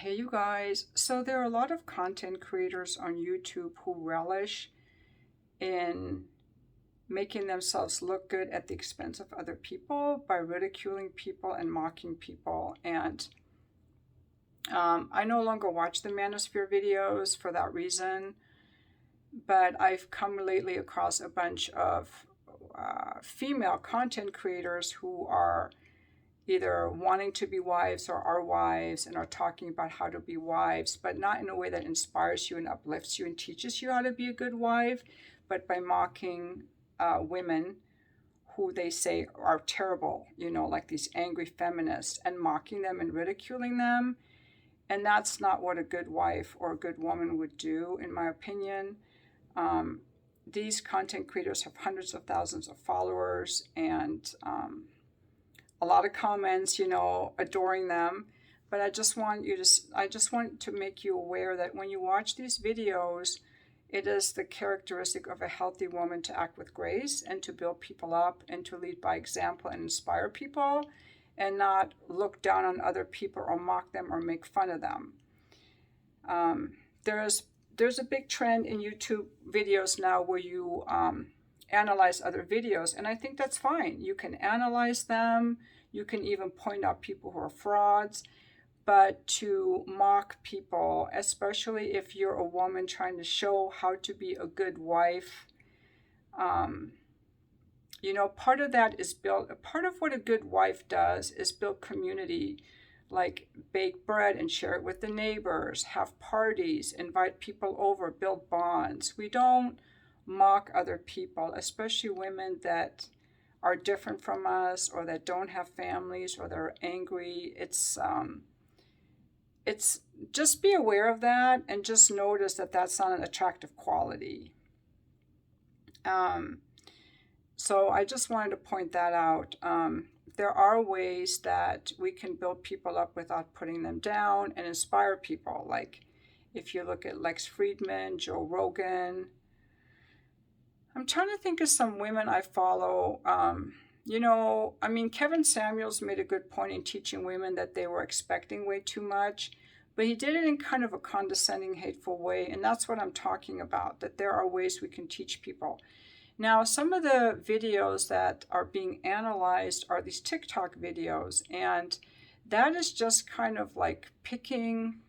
Hey, you guys. So, there are a lot of content creators on YouTube who relish in making themselves look good at the expense of other people by ridiculing people and mocking people. And I no longer watch the Manosphere videos for that reason, but I've come lately across a bunch of female content creators who are either wanting to be wives or are wives and are talking about how to be wives, but not in a way that inspires you and uplifts you and teaches you how to be a good wife, but by mocking women who they say are terrible, like these angry feminists, and mocking them and ridiculing them. And that's not what a good wife or a good woman would do, in my opinion. Um, these content creators have hundreds of thousands of followers and a lot of comments, adoring them. But I just want to make you aware that when you watch these videos, it is the characteristic of a healthy woman to act with grace and to build people up and to lead by example and inspire people and not look down on other people or mock them or make fun of them. Um, there's a big trend in YouTube videos now where you analyze other videos, and I think that's fine. You can analyze them. You can even point out people who are frauds, but to mock people, especially if you're a woman trying to show how to be a good wife, um, part of that is part of what a good wife does is build community, like bake bread and share it with the neighbors, have parties, invite people over, build bonds. We don't mock other people, especially women that are different from us or that don't have families or they're angry. It's just be aware of that and just notice that that's not an attractive quality. Um, so I just wanted to point that out. There are ways that we can build people up without putting them down and inspire people. Like if you look at Lex Friedman, Joe Rogan. I'm trying to think of some women I follow. Kevin Samuels made a good point in teaching women that they were expecting way too much, but he did it in kind of a condescending, hateful way. And that's what I'm talking about, that there are ways we can teach people. Now, some of the videos that are being analyzed are these TikTok videos, and that is just kind of like picking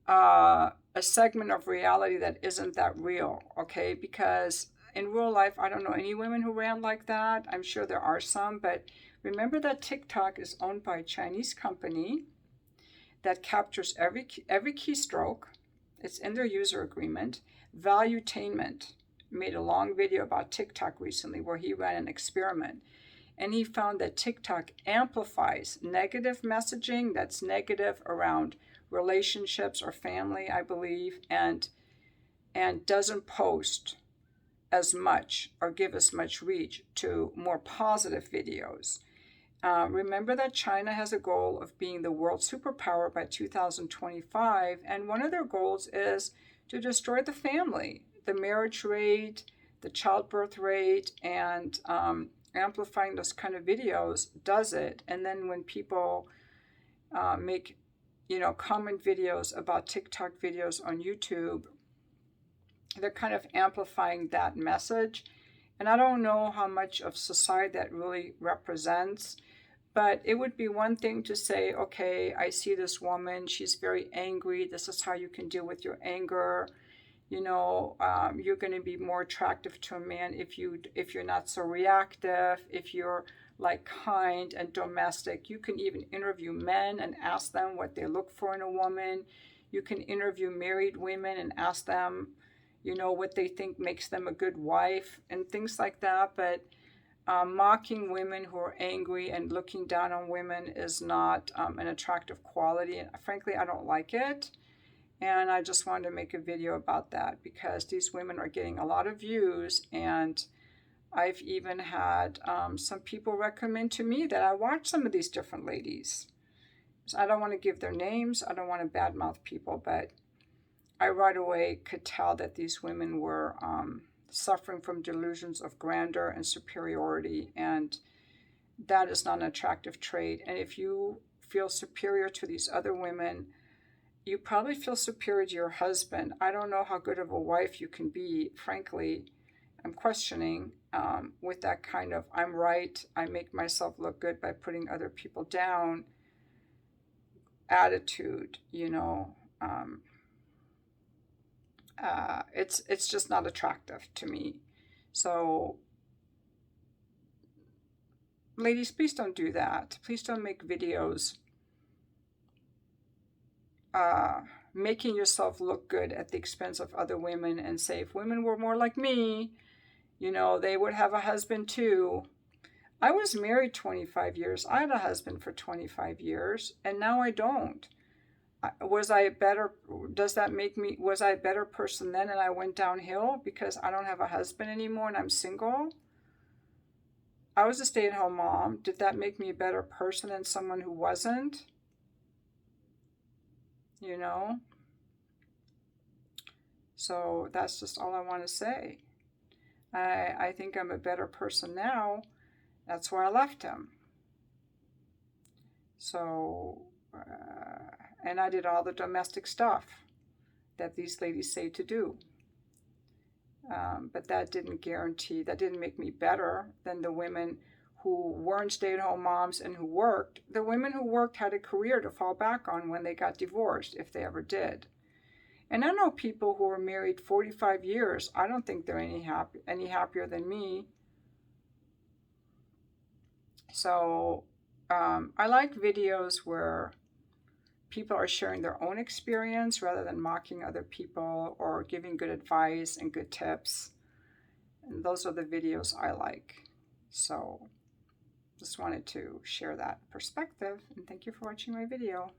a segment of reality that isn't that real, okay? Because in real life, I don't know any women who ran like that. I'm sure there are some, but remember that TikTok is owned by a Chinese company that captures every keystroke. It's in their user agreement. Valuetainment made a long video about TikTok recently where he ran an experiment. And he found that TikTok amplifies negative messaging that's negative around relationships or family, I believe, and doesn't post as much or give as much reach to more positive videos. Remember that China has a goal of being the world superpower by 2025, and one of their goals is to destroy the family, the marriage rate, the childbirth rate, and amplifying those kind of videos does it. And then when people make, comment videos about TikTok videos on YouTube, they're kind of amplifying that message. And I don't know how much of society that really represents, but it would be one thing to say, okay, I see this woman, she's very angry. This is how you can deal with your anger. You're going to be more attractive to a man if you're not so reactive, if you're like kind and domestic. You can even interview men and ask them what they look for in a woman. You can interview married women and ask them, what they think makes them a good wife and things like that. But mocking women who are angry and looking down on women is not an attractive quality. And frankly, I don't like it. And I just wanted to make a video about that because these women are getting a lot of views. And I've even had some people recommend to me that I watch some of these different ladies. So I don't want to give their names. I don't want to badmouth people, but I right away could tell that these women were suffering from delusions of grandeur and superiority, and that is not an attractive trait. And if you feel superior to these other women, you probably feel superior to your husband. I don't know how good of a wife you can be, frankly. I'm questioning with that kind of, I'm right, I make myself look good by putting other people down attitude, you know. It's just not attractive to me. So, ladies, please don't do that. Please don't make videos making yourself look good at the expense of other women and say, if women were more like me, you know, they would have a husband too. I was married 25 years. I had a husband for 25 years, and now I don't. Was I better? Does that make me, was I a better person then and I went downhill because I don't have a husband anymore and I'm single? I was a stay-at-home mom. Did that make me a better person than someone who wasn't? You know? So that's just all I want to say. I think I'm a better person now. That's why I left him. So, and I did all the domestic stuff that these ladies say to do. But that didn't guarantee, that didn't make me better than the women who weren't stay-at-home moms and who worked. The women who worked had a career to fall back on when they got divorced, if they ever did. And I know people who were married 45 years. I don't think they're any happier than me. So I like videos where people are sharing their own experience rather than mocking other people or giving good advice and good tips. And those are the videos I like. So just wanted to share that perspective, and thank you for watching my video.